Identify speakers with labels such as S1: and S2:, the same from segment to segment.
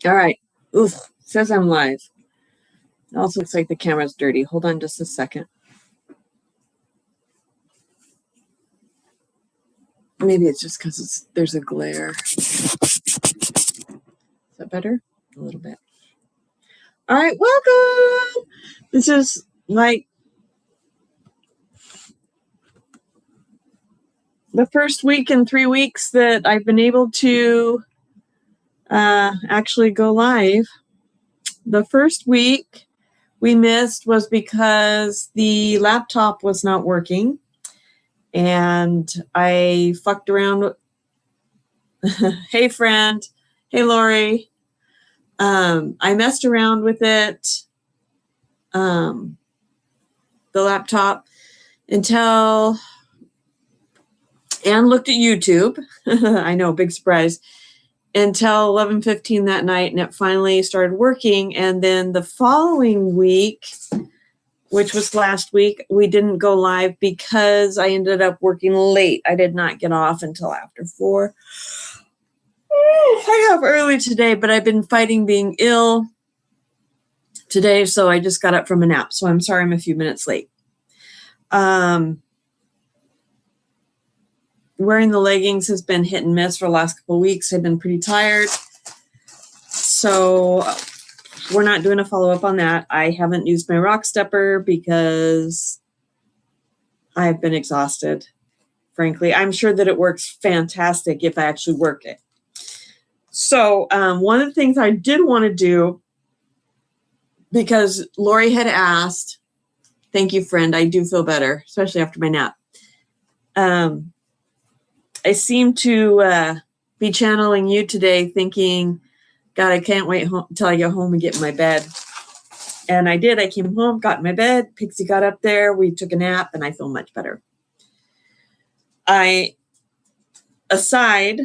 S1: All right. Oof. Says I'm live. It also looks like the camera's dirty. Hold on just a second. Maybe it's just because there's a glare. Is that better? A little bit. All right. Welcome. This is like the first week in 3 weeks that I've been able to actually go live. The first week we missed was because the laptop was not working. And I fucked around. Hey, friend. Hey, Lori. I messed around with it, the laptop, until Anne looked at YouTube. I know, big surprise. Until 11:15 that night, and it finally started working. And then the following week, which was last week, we didn't go live because I ended up working late. I did not get off until after 4. I got up early today, but I've been fighting being ill today, so I just got up from a nap. So I'm sorry I'm a few minutes late. Wearing the leggings has been hit and miss for the last couple of weeks. I've been pretty tired. So we're not doing a follow-up on that. I haven't used my rock stepper because I've been exhausted, frankly. I'm sure that it works fantastic if I actually work it. So one of the things I did want to do, because Lori had asked, thank you, friend, I do feel better, especially after my nap. I seem to be channeling you today thinking, God, I can't wait until I get home and get in my bed. And I did. I came home, got in my bed. Pixie got up there. We took a nap, and I feel much better. Aside,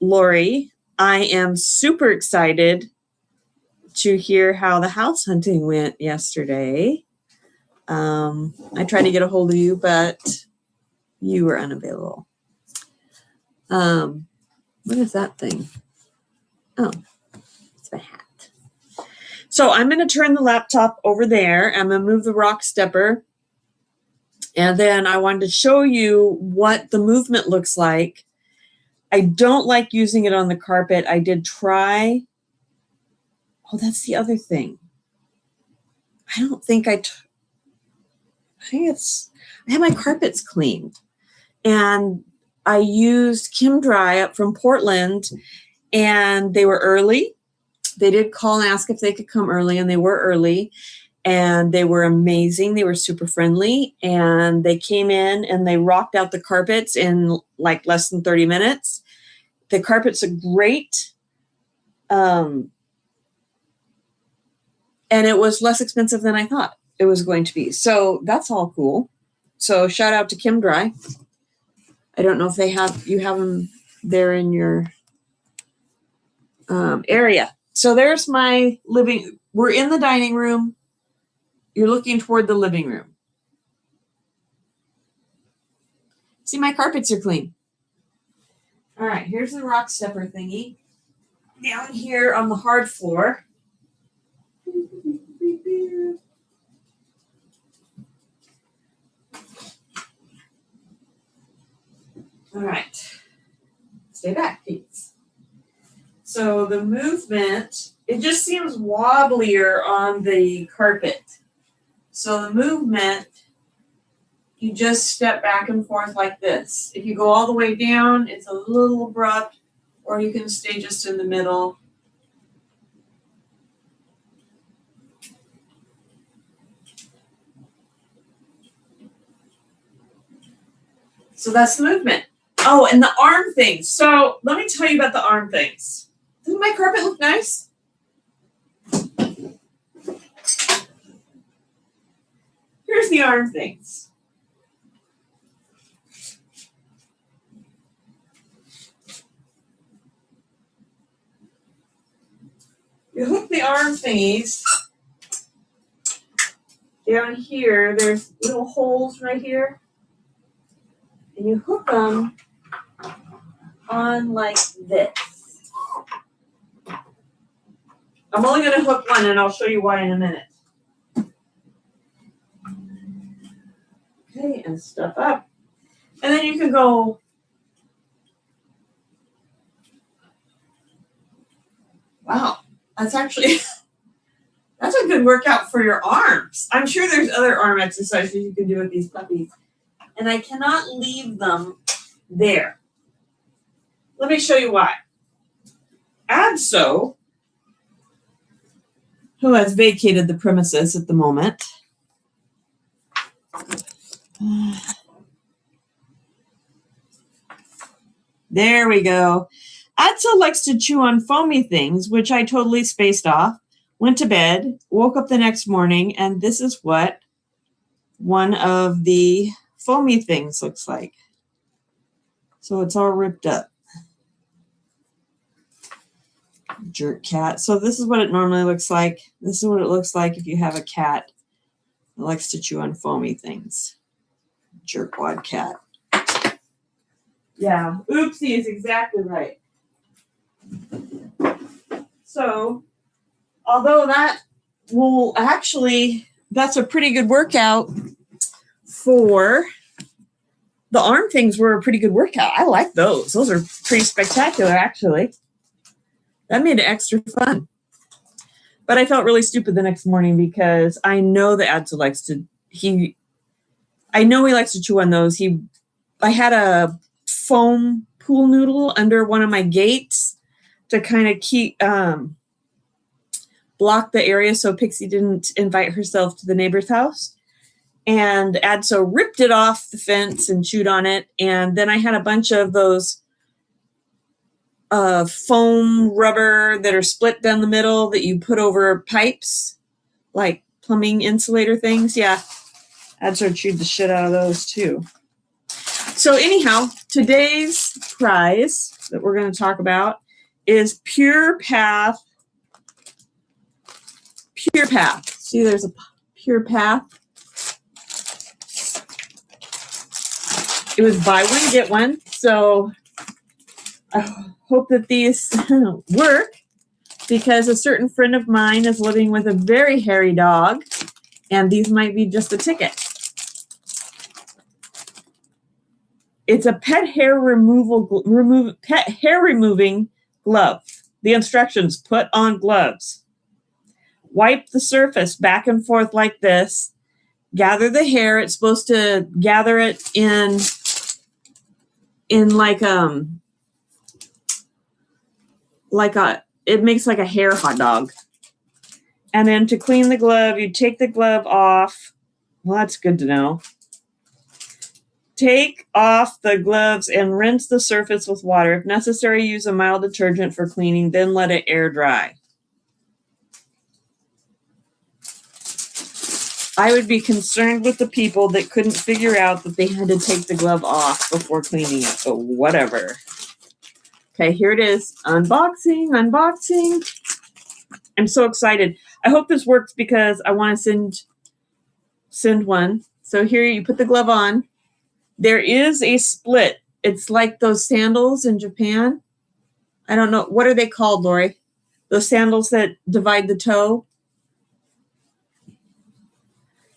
S1: Lori, I am super excited to hear how the house hunting went yesterday. I tried to get a hold of you, but you were unavailable. What is that thing? Oh, it's my hat. So I'm going to turn the laptop over there. I'm going to move the rock stepper. And then I wanted to show you what the movement looks like. I don't like using it on the carpet. I did try. Oh, that's the other thing. I don't think I had my carpets cleaned. And I used Kim Dry up from Portland, and they were early. They did call and ask if they could come early, and they were early, and they were amazing. They were super friendly, and they came in and they rocked out the carpets in like less than 30 minutes. The carpets are great. And it was less expensive than I thought it was going to be. So that's all cool. So shout out to Kim Dry. I don't know if you have them there in your area. So there's my living. We're in the dining room. You're looking toward the living room. See, my carpets are clean. All right, here's the rock stepper thingy. Down here on the hard floor. All right. Stay back, please. So the movement, it just seems wobblier on the carpet. So the movement, you just step back and forth like this. If you go all the way down, it's a little abrupt, or you can stay just in the middle. So that's the movement. Oh, and the arm things. So let me tell you about the arm things. Doesn't my carpet look nice? Here's the arm things. You hook the arm thingies down here. There's little holes right here. And you hook them on like this. I'm only going to hook one, and I'll show you why in a minute. Okay, and stuff up. And then you can go, wow, that's actually, that's a good workout for your arms. I'm sure there's other arm exercises you can do with these puppies. And I cannot leave them there. Let me show you why. Adso, who has vacated the premises at the moment, there we go. Adso likes to chew on foamy things, which I totally spaced off, went to bed, woke up the next morning, and this is what one of the foamy things looks like. So it's all ripped up. Jerk cat. So this is what it normally looks like. This is what it looks like if you have a cat that likes to chew on foamy things. Jerkwad cat. Yeah, oopsie is exactly right. So, although that will actually, that's a pretty good workout for the arm things were a pretty good workout. I like those. Those are pretty spectacular, actually. That made it extra fun. But I felt really stupid the next morning because I know that Adso likes to, I know he likes to chew on those. I had a foam pool noodle under one of my gates to kind of keep, block the area so Pixie didn't invite herself to the neighbor's house. And Adso ripped it off the fence and chewed on it. And then I had a bunch of those foam rubber that are split down the middle that you put over pipes, like plumbing insulator things. Yeah, Adso chewed the shit out of those too. So anyhow, today's prize that we're going to talk about is Pure Path. Pure Path. See, there's a Pure Path. It was buy one, get one. So I hope that these work because a certain friend of mine is living with a very hairy dog, and these might be just a ticket. It's a pet hair removing glove. The instructions: put on gloves. Wipe the surface back and forth like this. Gather the hair. It's supposed to gather it in like it makes like a hair hot dog. And then to clean the glove, you take the glove off. Well, that's good to know. Take off the gloves and rinse the surface with water. If necessary, use a mild detergent for cleaning, then let it air dry. I would be concerned with the people that couldn't figure out that they had to take the glove off before cleaning it, but whatever. Okay, here it is. Unboxing. I'm so excited. I hope this works because I want to send one. So here you put the glove on. There is a split. It's like those sandals in Japan. I don't know. What are they called, Lori? Those sandals that divide the toe?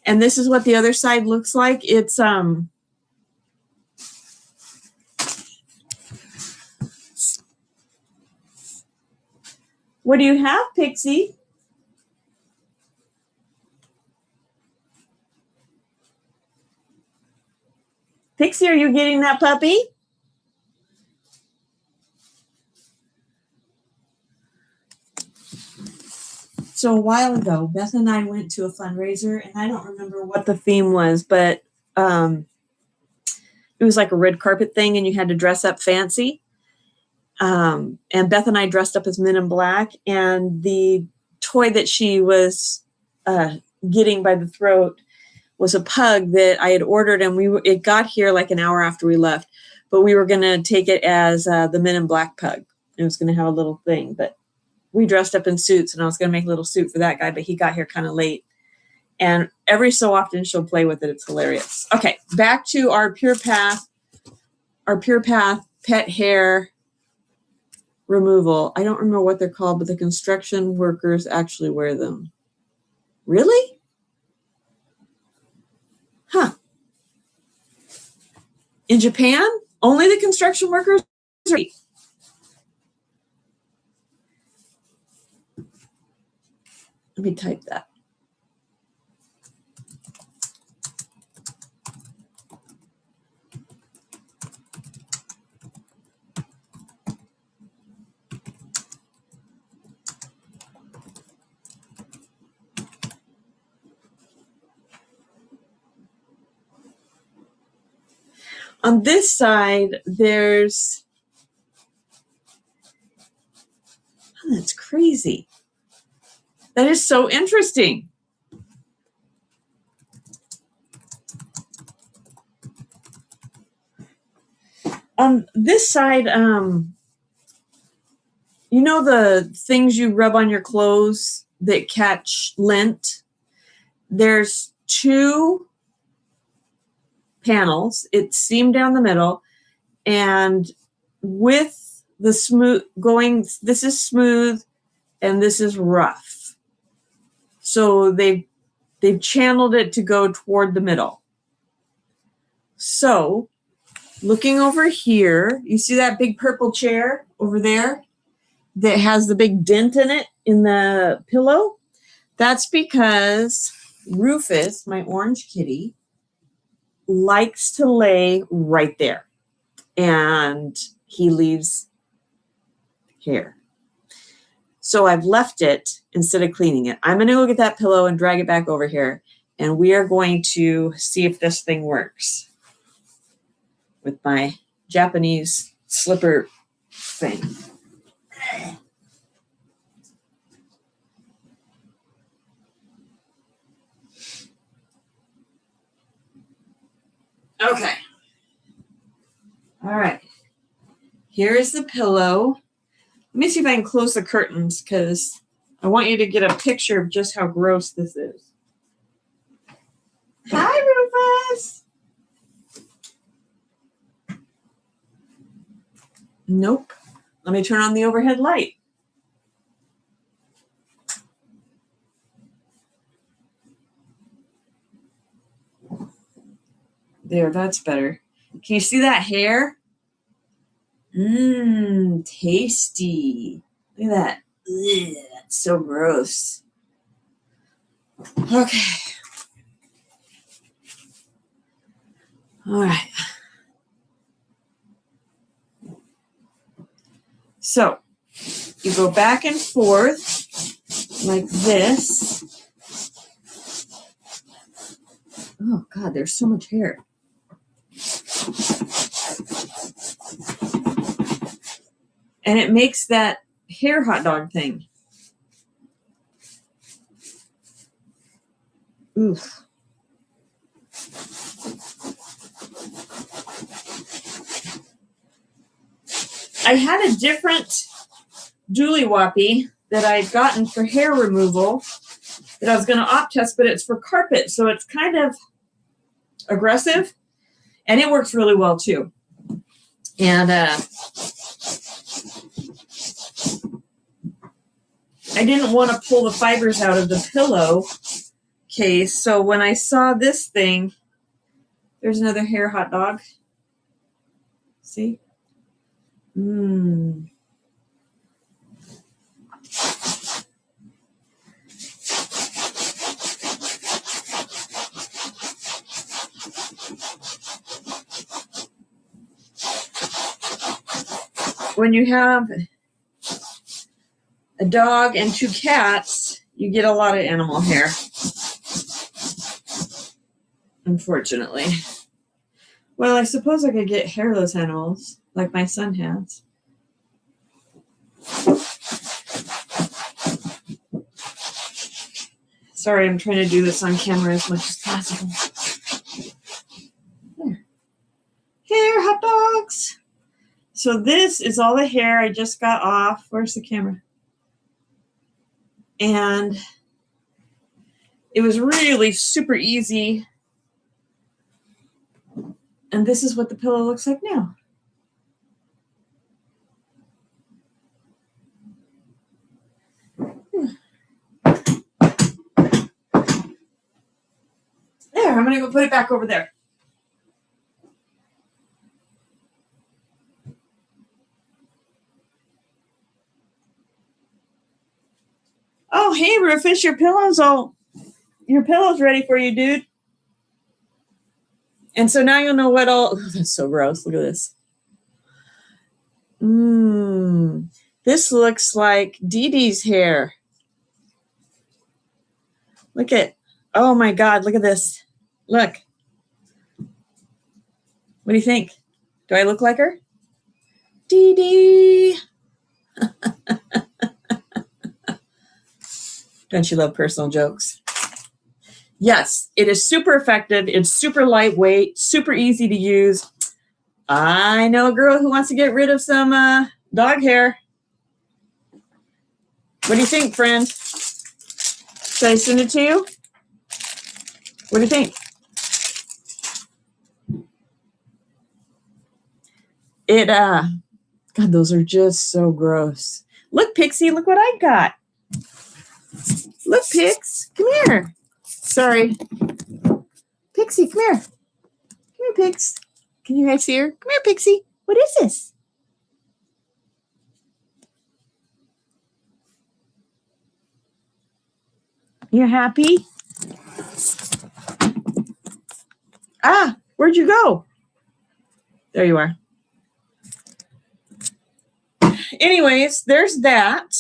S1: And this is what the other side looks like. It's what do you have, Pixie? Pixie, are you getting that puppy? So a while ago, Beth and I went to a fundraiser, and I don't remember what the theme was, but it was like a red carpet thing, and you had to dress up fancy. And Beth and I dressed up as Men in Black, and the toy that she was getting by the throat was a pug that I had ordered, and it got here like an hour after we left, but we were going to take it as the Men in Black pug. It was going to have a little thing, but we dressed up in suits, and I was going to make a little suit for that guy, but he got here kind of late. And every so often she'll play with it. It's hilarious. Okay, back to our Pure Path pet hair removal. I don't remember what they're called, but the construction workers actually wear them. Really? Huh. In Japan, only the construction workers? Let me type that. On this side, there's, oh, that's crazy. That is so interesting. On this side, you know the things you rub on your clothes that catch lint? There's 2 panels. It's seamed down the middle, and with the smooth going, this is smooth and this is rough. So they've channeled it to go toward the middle. So looking over here, you see that big purple chair over there that has the big dent in it in the pillow? That's because Rufus, my orange kitty, likes to lay right there, and he leaves hair. So I've left it instead of cleaning it. I'm going to go get that pillow and drag it back over here, and we are going to see if this thing works with my Japanese slipper thing. Okay. All right. Here is the pillow. Let me see if I can close the curtains because I want you to get a picture of just how gross this is. Hi, Rufus. Nope. Let me turn on the overhead light. There, that's better. Can you see that hair? Mmm, tasty. Look at that. Ugh, that's so gross. Okay. All right. So you go back and forth like this. Oh, God, there's so much hair. And it makes that hair hot dog thing. Oof. I had a different Dooley Whoppy that I'd gotten for hair removal that I was going to op test, but it's for carpet, so it's kind of aggressive, and it works really well too. And I didn't want to pull the fibers out of the pillow case, so when I saw this thing, there's another hair hot dog. See? Mmm. When you have a dog and 2 cats, you get a lot of animal hair, unfortunately. Well, I suppose I could get hairless animals, like my son has. Sorry, I'm trying to do this on camera as much as possible. There. Hair hot dogs. So this is all the hair I just got off. Where's the camera? And it was really super easy. And this is what the pillow looks like now. There, I'm going to go put it back over there. Oh, hey, Rufus, your pillow's ready for you, dude. And so now you'll know what all, oh, that's so gross. Look at this. This looks like Dee Dee's hair. Look at, oh my God, look at this. Look. What do you think? Do I look like her? Dee Dee. Don't you love personal jokes? Yes, it is super effective. It's super lightweight, super easy to use. I know a girl who wants to get rid of some dog hair. What do you think, friend? Should I send it to you? What do you think? God, those are just so gross. Look, Pixie, look what I got. Look, Pix, come here. Sorry. Pixie, come here. Come here, Pix. Can you guys see her? Come here, Pixie. What is this? You're happy? Ah, where'd you go? There you are. Anyways, there's that.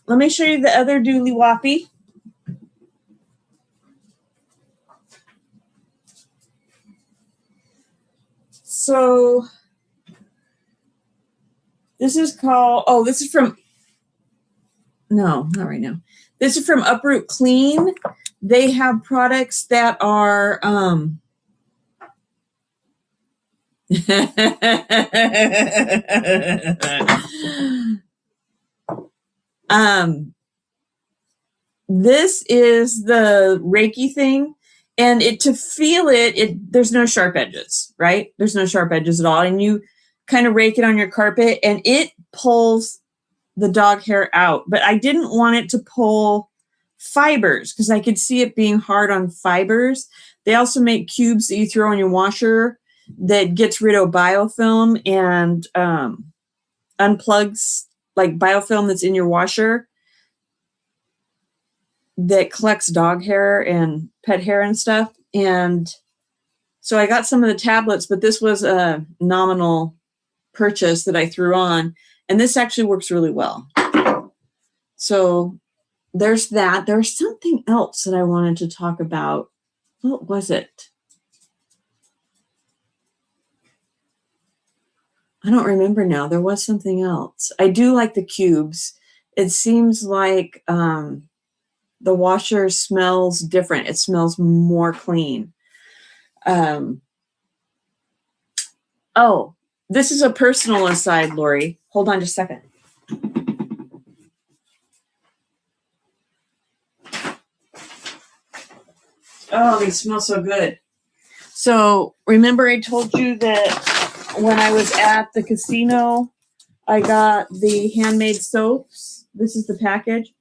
S1: Let me show you the other Dooley Whoppy. So this is called, oh, this is from, no, not right now. This is from Uproot Clean. They have products that are, this is the Reiki thing, and to feel it, there's no sharp edges, right? There's no sharp edges at all. And you kind of rake it on your carpet and it pulls the dog hair out. But I didn't want it to pull fibers because I could see it being hard on fibers. They also make cubes that you throw in your washer that gets rid of biofilm and unplugs like biofilm that's in your washer that collects dog hair and pet hair and stuff. And so I got some of the tablets, but this was a nominal purchase that I threw on. And this actually works really well. So there's that. There's something else that I wanted to talk about. What was it? I don't remember now. There was something else. I do like the cubes. It seems like the washer smells different. It smells more clean. Oh, this is a personal aside, Lori. Hold on just a second. Oh, they smell so good. So remember I told you that when I was at the casino, I got the handmade soaps. This is the package.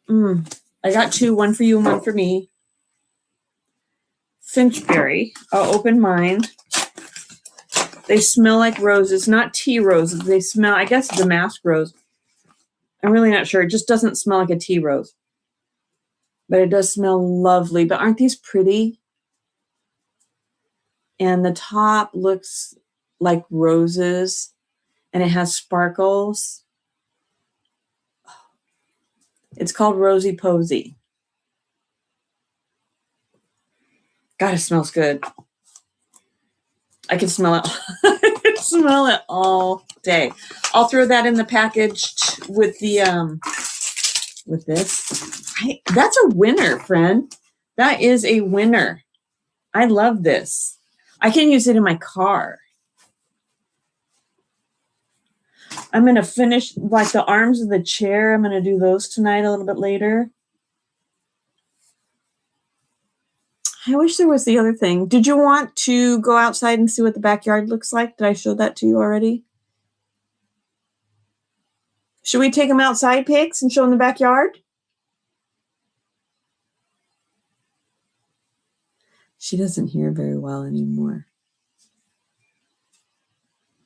S1: I got two, one for you and one for me. Finchberry. I'll open mine. They smell like roses, not tea roses. They smell, I guess, damask rose. I'm really not sure. It just doesn't smell like a tea rose. But it does smell lovely. But aren't these pretty? And the top looks like roses. And it has sparkles. It's called Rosy Posy. God, it smells good. I can smell it. I can smell it all day. I'll throw that in the package with the with this. That's a winner, friend. That is a winner. I love this. I can use it in my car. I'm going to finish like the arms of the chair. I'm going to do those tonight a little bit later. I wish there was the other thing. Did you want to go outside and see what the backyard looks like? Did I show that to you already? Should we take them outside, Pigs, and show them the backyard? She doesn't hear very well anymore.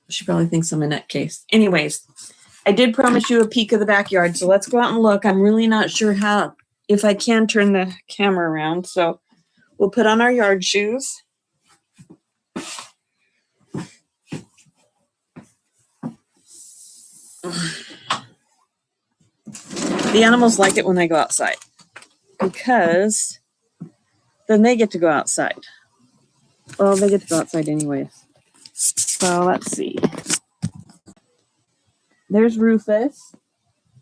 S1: She probably thinks I'm a nutcase. Anyways, I did promise you a peek of the backyard, so let's go out and look. I'm really not sure if I can turn the camera around, so we'll put on our yard shoes. The animals like it when I go outside because then they get to go outside. Well, they get to go outside anyways. So let's see. There's Rufus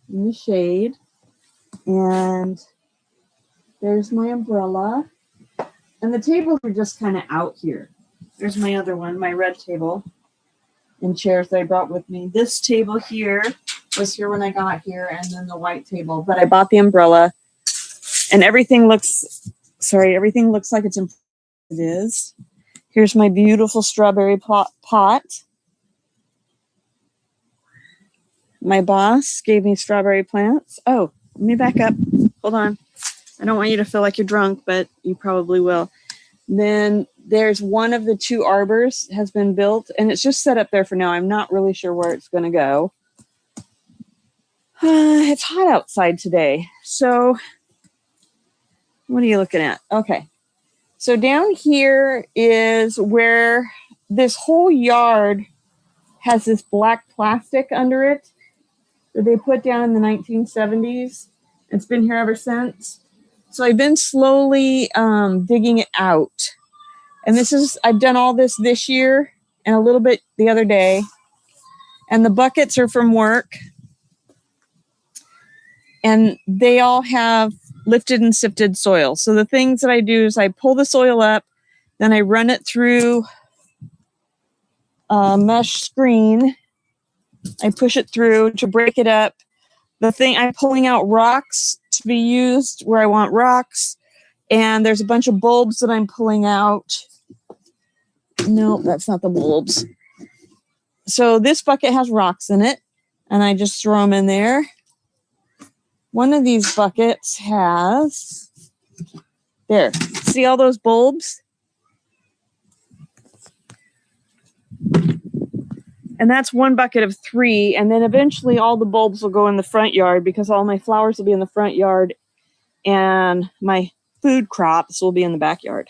S1: in the shade. And there's my umbrella. And the tables are just kind of out here. There's my other one, my red table and chairs that I brought with me. This table here was here when I got here, and then the white table. But I bought the umbrella, and everything looks like it's in. It is. Here's my beautiful strawberry pot. My boss gave me strawberry plants. Oh, let me back up. Hold on. I don't want you to feel like you're drunk, but you probably will. Then there's one of the two arbors has been built, and it's just set up there for now. I'm not really sure where it's going to go. It's hot outside today. So what are you looking at? Okay. So down here is where this whole yard has this black plastic under it that they put down in the 1970s. It's been here ever since. So I've been slowly digging it out. And I've done all this year and a little bit the other day. And the buckets are from work. And they all have lifted and sifted soil. So the things that I do is I pull the soil up, then I run it through a mesh screen. I push it through to break it up. I'm pulling out rocks to be used where I want rocks. And there's a bunch of bulbs that I'm pulling out. No, that's not the bulbs. So this bucket has rocks in it, and I just throw them in there. One of these buckets has, there, see all those bulbs? And that's one bucket of 3. And then eventually all the bulbs will go in the front yard because all my flowers will be in the front yard and my food crops will be in the backyard.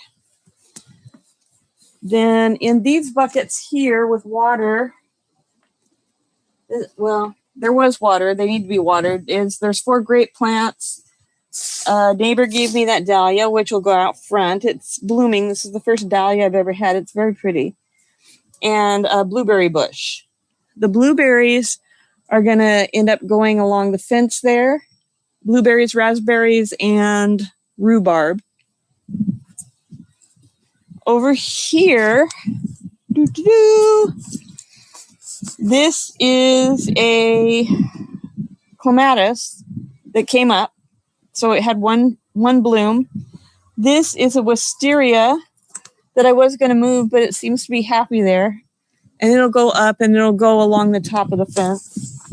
S1: Then in these buckets here with water, well, there was water. They need to be watered. There's 4 grape plants. Neighbor gave me that dahlia, which will go out front. It's blooming. This is the first dahlia I've ever had. It's very pretty. And a blueberry bush. The blueberries are going to end up going along the fence there. Blueberries, raspberries, and rhubarb. Over here, this is a clematis that came up. So it had one bloom. This is a wisteria that I was going to move, but it seems to be happy there. And it'll go up and it'll go along the top of the fence.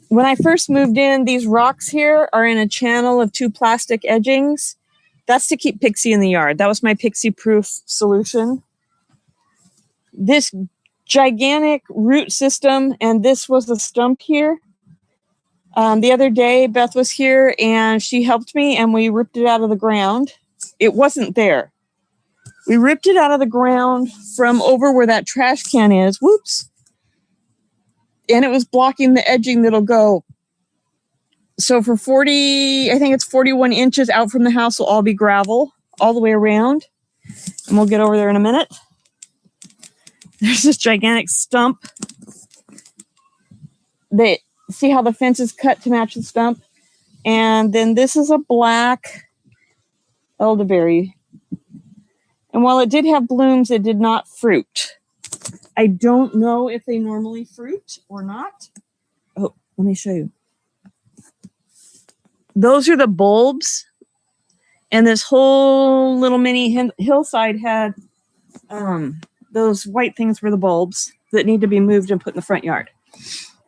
S1: When I first moved in, these rocks here are in a channel of 2 plastic edgings. That's to keep Pixie in the yard. That was my Pixie-proof solution. This gigantic root system, and this was the stump here. The other day, Beth was here, and she helped me, and we ripped it out of the ground. It wasn't there. We ripped it out of the ground from over where that trash can is. Whoops. And it was blocking the edging that'll go. So for 41 inches out from the house will all be gravel all the way around. And we'll get over there in a minute. There's this gigantic stump. See how the fence is cut to match the stump? And then this is a black elderberry. And while it did have blooms, it did not fruit. I don't know if they normally fruit or not. Oh, let me show you. Those are the bulbs. And this whole little mini hillside had those white things were the bulbs that need to be moved and put in the front yard.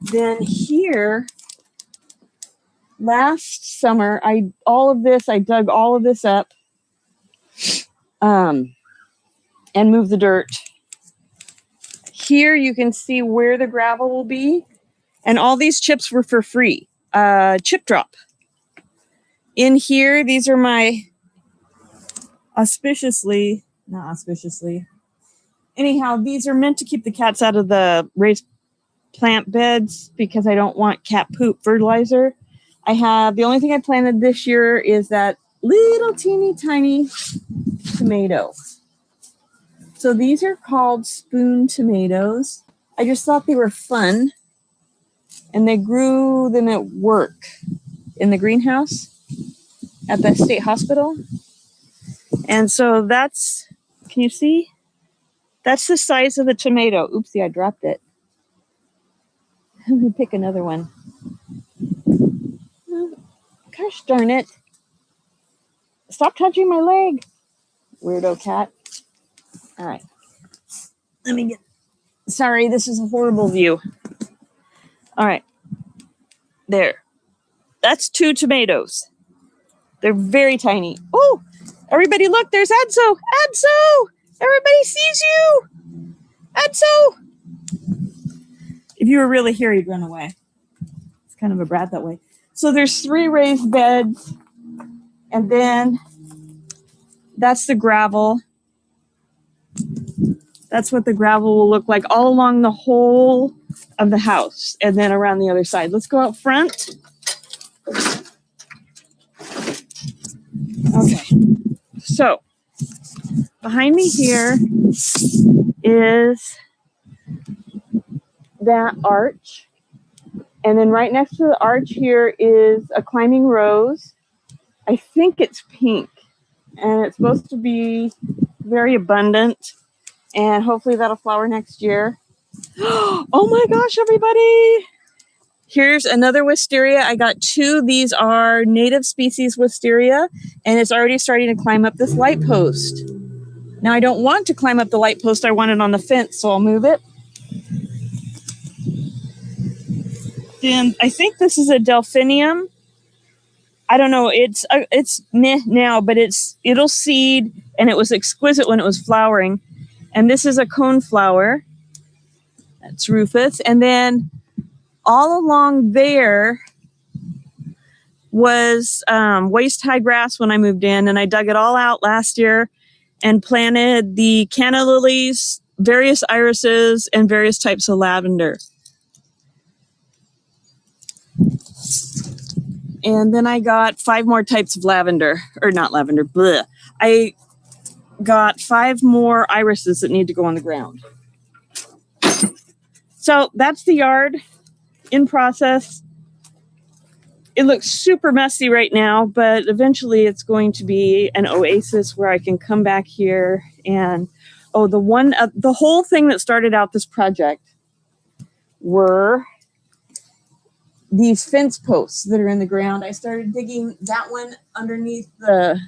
S1: Then here, last summer, I dug all of this up. and move the dirt. Here you can see where the gravel will be. And all these chips were for free. Chip drop. In here, these are my not auspiciously. Anyhow, these are meant to keep the cats out of the raised plant beds because I don't want cat poop fertilizer. The only thing I planted this year is that little teeny tiny tomato. So these are called spoon tomatoes. I just thought they were fun. And they grew them at work in the greenhouse at the state hospital. And so can you see? That's the size of the tomato. Oopsie, I dropped it. Let me pick another one. Gosh darn it. Stop touching my leg. Weirdo cat. All right. Sorry, this is a horrible view. All right. There. That's 2 tomatoes. They're very tiny. Oh, everybody look, there's Adso. Adso! Everybody sees you. Adso! If you were really here, you'd run away. It's kind of a brat that way. So there's 3 raised beds. And then that's the gravel. That's what the gravel will look like all along the whole of the house and then around the other side. Let's go out front. Okay. So behind me here is that arch. And then right next to the arch here is a climbing rose. I think it's pink. And it's supposed to be very abundant. And hopefully that'll flower next year. Oh my gosh, everybody. Here's another wisteria. I got 2. These are native species wisteria. And it's already starting to climb up this light post. Now I don't want to climb up the light post. I want it on the fence, so I'll move it. Then I think this is a delphinium. I don't know. It's meh now, but it'll seed, and it was exquisite when it was flowering. And this is a coneflower. That's Rufus. And then all along there was waist-high grass when I moved in, and I dug it all out last year and planted the canna lilies, various irises, and various types of lavender. And then I got 5 more types of lavender, or not lavender, bleh. I got 5 more irises that need to go on the ground. So that's the yard in process. It looks super messy right now, but eventually it's going to be an oasis where I can come back here and, the whole thing that started out this project were these fence posts that are in the ground. I started digging that one underneath the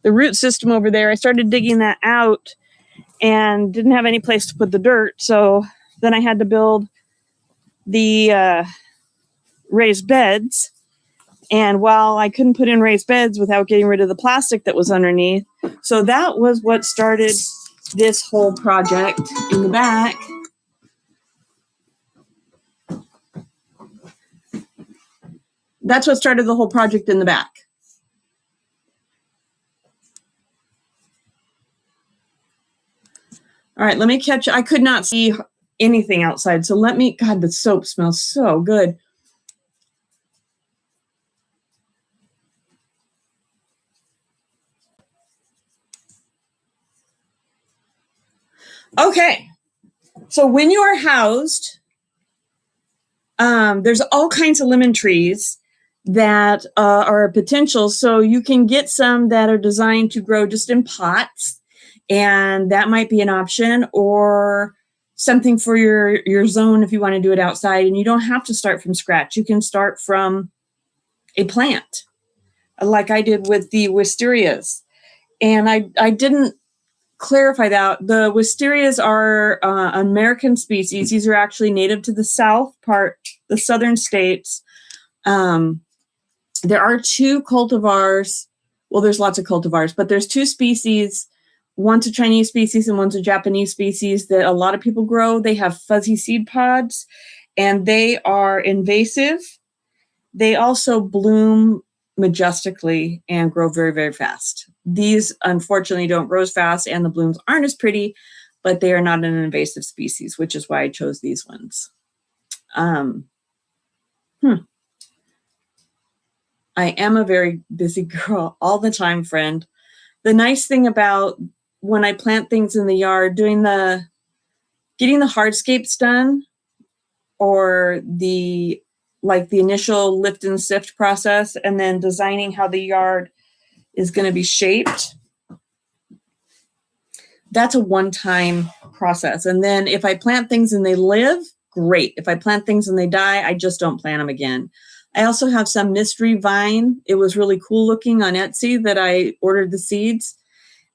S1: root system over there. I started digging that out and didn't have any place to put the dirt. So then I had to build the raised beds. And while I couldn't put in raised beds without getting rid of the plastic that was underneath, so that was what started this whole project in the back. That's what started the whole project in the back. All right, let me catch. I could not see anything outside. So God, the soap smells so good. Okay, so when you are housed, there's all kinds of lemon trees that are a potential. So you can get some that are designed to grow just in pots, and that might be an option, or something for your zone if you want to do it outside. And you don't have to start from scratch. You can start from a plant, like I did with the wisterias. And I didn't clarify that. The wisterias are an American species. These are actually native to the the southern states. There are 2 cultivars, well, there's lots of cultivars, but there's two species. One's a Chinese species and one's a Japanese species that a lot of people grow. They have fuzzy seed pods and they are invasive. They also bloom majestically and grow very, very fast. These unfortunately don't grow as fast and the blooms aren't as pretty, but they are not an invasive species, which is why I chose these ones. I am a very busy girl all the time, friend. The nice thing about when I plant things in the yard, getting the hardscapes done, or the initial lift and sift process, and then designing how the yard is going to be shaped, that's a one-time process. And then if I plant things and they live, great. If I plant things and they die, I just don't plant them again. I also have some mystery vine. It was really cool looking on Etsy that I ordered the seeds,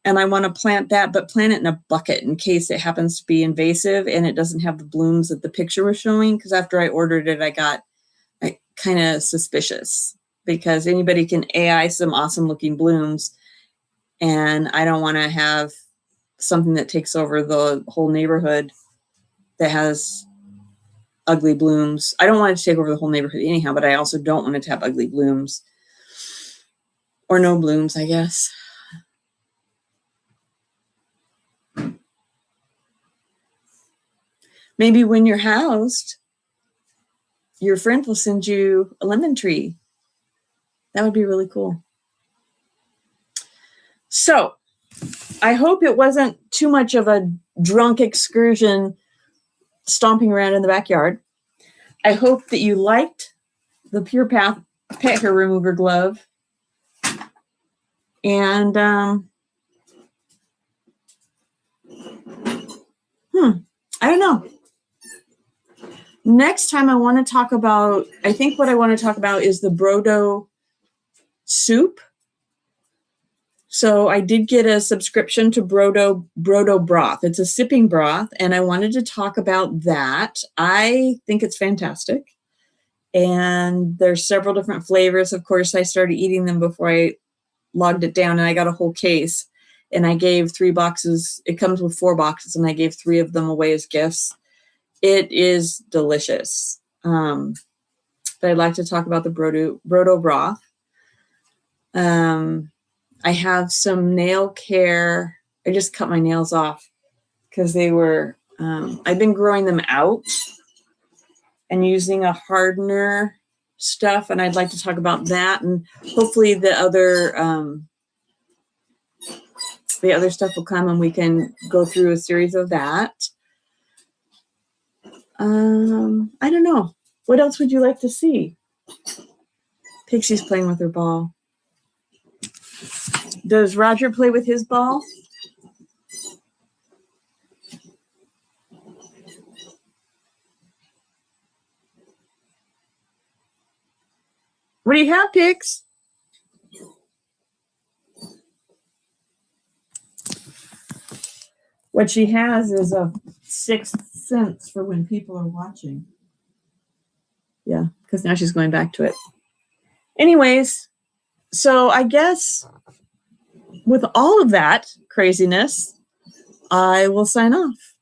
S1: and I want to plant that, but plant it in a bucket in case it happens to be invasive and it doesn't have the blooms that the picture was showing. Because after I ordered it, I got kind of suspicious because anybody can AI some awesome looking blooms, and I don't want to have something that takes over the whole neighborhood that has ugly blooms. I don't want it to take over the whole neighborhood anyhow, but I also don't want it to have ugly blooms or no blooms, I guess. Maybe when you're housed, your friend will send you a lemon tree. That would be really cool. So I hope it wasn't too much of a drunk excursion stomping around in the backyard. I hope that you liked the Pure Path pet hair remover glove. And I don't know. Next time I think what I want to talk about is the Brodo soup. So I did get a subscription to Brodo broth. It's a sipping broth, and I wanted to talk about that. I think it's fantastic. And there's several different flavors. Of course, I started eating them before I logged it down, and I got a whole case. And I gave 3 boxes. It comes with 4 boxes, and I gave 3 of them away as gifts. It is delicious. But I'd like to talk about the Brodo broth. I have some nail care. I just cut my nails off because they were, I've been growing them out and using a hardener stuff. And I'd like to talk about that. And hopefully the other stuff will come and we can go through a series of that. I don't know. What else would you like to see? Pixie's playing with her ball. Does Roger play with his ball? What do you have, Pix? What she has is a 6th sense for when people are watching. Yeah, because now she's going back to it. Anyways, so I guess with all of that craziness, I will sign off.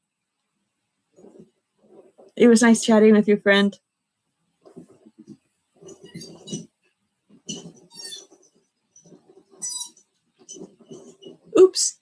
S1: It was nice chatting with you, friend. Oops.